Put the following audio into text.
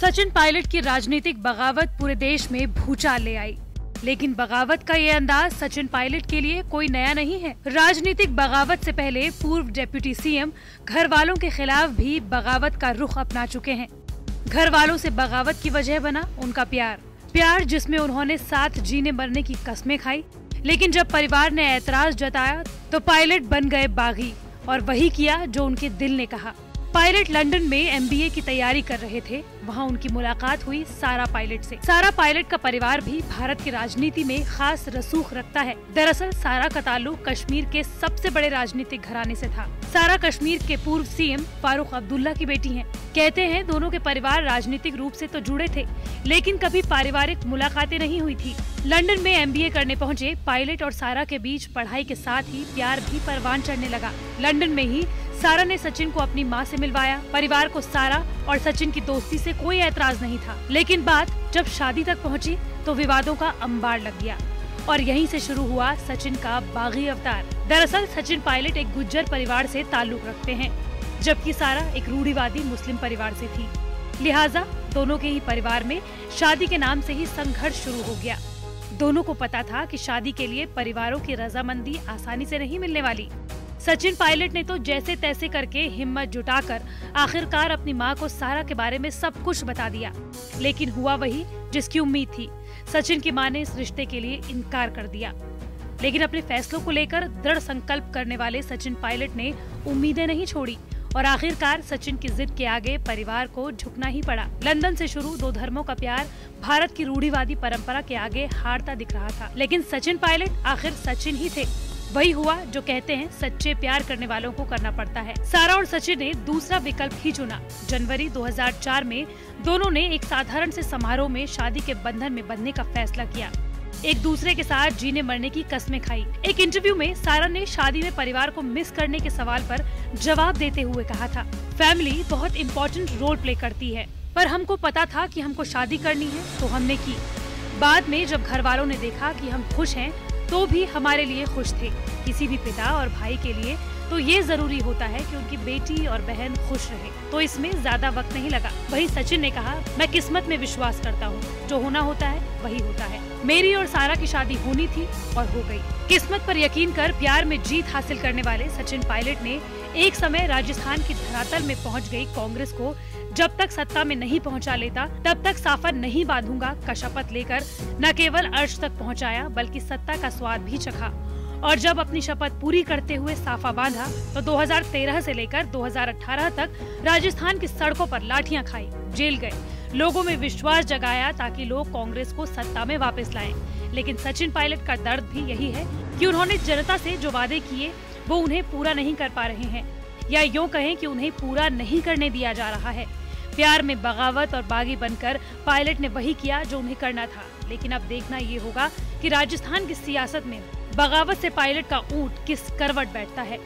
सचिन पायलट की राजनीतिक बगावत पूरे देश में भूचाल ले आई, लेकिन बगावत का ये अंदाज सचिन पायलट के लिए कोई नया नहीं है। राजनीतिक बगावत से पहले पूर्व डिप्टी सीएम घर वालों के खिलाफ भी बगावत का रुख अपना चुके हैं। घर वालों से बगावत की वजह बना उनका प्यार जिसमें उन्होंने साथ जीने मरने की कस्में खाई। लेकिन जब परिवार ने ऐतराज जताया तो पायलट बन गए बागी और वही किया जो उनके दिल ने कहा। पायलट लंदन में एमबीए की तैयारी कर रहे थे। वहां उनकी मुलाकात हुई सारा पायलट से। सारा पायलट का परिवार भी भारत की राजनीति में खास रसूख रखता है। दरअसल सारा का ताल्लुक कश्मीर के सबसे बड़े राजनीतिक घराने से था। सारा कश्मीर के पूर्व सीएम फारूक अब्दुल्ला की बेटी हैं। कहते हैं दोनों के परिवार राजनीतिक रूप से तो जुड़े थे, लेकिन कभी पारिवारिक मुलाकातें नहीं हुई थी। लंदन में एमबीए करने पहुंचे पायलट और सारा के बीच पढ़ाई के साथ ही प्यार भी परवान चढ़ने लगा। लंदन में ही सारा ने सचिन को अपनी मां से मिलवाया। परिवार को सारा और सचिन की दोस्ती से कोई ऐतराज नहीं था, लेकिन बात जब शादी तक पहुंची तो विवादों का अंबार लग गया और यहीं से शुरू हुआ सचिन का बागी अवतार। दरअसल सचिन पायलट एक गुज्जर परिवार से ताल्लुक रखते हैं, जबकि सारा एक रूढ़िवादी मुस्लिम परिवार से थी। लिहाजा दोनों के ही परिवार में शादी के नाम से ही संघर्ष शुरू हो गया। दोनों को पता था कि शादी के लिए परिवारों की रजामंदी आसानी से नहीं मिलने वाली। सचिन पायलट ने तो जैसे तैसे करके हिम्मत जुटाकर आखिरकार अपनी मां को सारा के बारे में सब कुछ बता दिया, लेकिन हुआ वही जिसकी उम्मीद थी। सचिन की मां ने इस रिश्ते के लिए इनकार कर दिया, लेकिन अपने फैसलों को लेकर दृढ़ संकल्प करने वाले सचिन पायलट ने उम्मीदें नहीं छोड़ी और आखिरकार सचिन की जिद के आगे परिवार को झुकना ही पड़ा। लंदन से शुरू दो धर्मों का प्यार भारत की रूढ़िवादी परंपरा के आगे हारता दिख रहा था, लेकिन सचिन पायलट आखिर सचिन ही थे। वही हुआ जो कहते हैं सच्चे प्यार करने वालों को करना पड़ता है। सारा और सचिन ने दूसरा विकल्प ही चुना। जनवरी 2004 में दोनों ने एक साधारण से समारोह में शादी के बंधन में बंधने का फैसला किया। एक दूसरे के साथ जीने मरने की कस्में खाई। एक इंटरव्यू में सारा ने शादी में परिवार को मिस करने के सवाल पर जवाब देते हुए कहा था, फैमिली बहुत इम्पोर्टेंट रोल प्ले करती है, पर हमको पता था कि हमको शादी करनी है तो हमने की। बाद में जब घर वालों ने देखा कि हम खुश हैं तो भी हमारे लिए खुश थे। किसी भी पिता और भाई के लिए तो ये जरूरी होता है कि उनकी बेटी और बहन खुश रहे, तो इसमें ज्यादा वक्त नहीं लगा। वही सचिन ने कहा, मैं किस्मत में विश्वास करता हूँ, जो होना होता है वही होता है। मेरी और सारा की शादी होनी थी और हो गई। किस्मत पर यकीन कर प्यार में जीत हासिल करने वाले सचिन पायलट ने एक समय राजस्थान की धरातल में पहुंच गई कांग्रेस को जब तक सत्ता में नहीं पहुंचा लेता तब तक साफा नहीं बांधूंगा का शपथ लेकर न केवल अर्श तक पहुंचाया बल्कि सत्ता का स्वाद भी चखा। और जब अपनी शपथ पूरी करते हुए साफा बांधा तो 2013 से लेकर 2018 तक राजस्थान की सड़कों पर लाठियां खाई, जेल गए, लोगों में विश्वास जगाया ताकि लोग कांग्रेस को सत्ता में वापस लाएं। लेकिन सचिन पायलट का दर्द भी यही है कि उन्होंने जनता से जो वादे किए वो उन्हें पूरा नहीं कर पा रहे हैं, या यूँ कहें कि उन्हें पूरा नहीं करने दिया जा रहा है। प्यार में बगावत और बागी बनकर पायलट ने वही किया जो उन्हें करना था, लेकिन अब देखना ये होगा कि राजस्थान की सियासत में बगावत से पायलट का ऊंट किस करवट बैठता है।